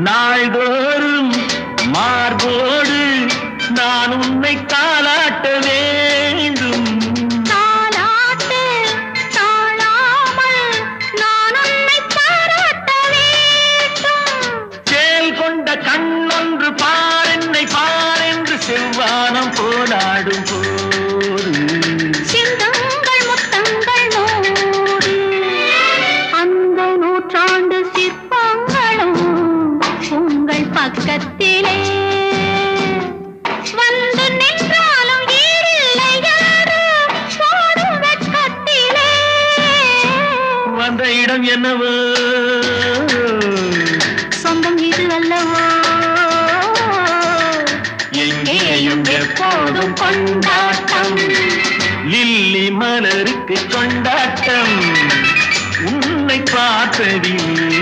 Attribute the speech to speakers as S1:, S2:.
S1: நாள்தோறும் மார்போடு நான் உன்னை தாளாட்ட வேண்டும்.
S2: தாலாட்டு தாழாமல் நான் உன்னை பாராட்ட வேண்டும்.
S1: சேல் கொண்ட கண்ணொன்று பாரென்னை பாரென்று செவ்வானம் போராடும் போது
S2: சிந்தங்கள் முத்தங்கள் நூறு அந்த நூற்றாண்டு சிற்பங்களும் உங்கள் பக்கத்திலே வந்து நின்றாலும் ஈரில்லை யாரு போடும் வெட்கத்திலே.
S1: வந்த இடம் என்னவோ
S2: சொந்தம் இது அல்லவோ
S1: எங்கேயும் எப்போதும் கொண்டாட்டம். லில்லி மலருக்கு கொண்டாட்டம் உன்னை பார்த்ததில்லை.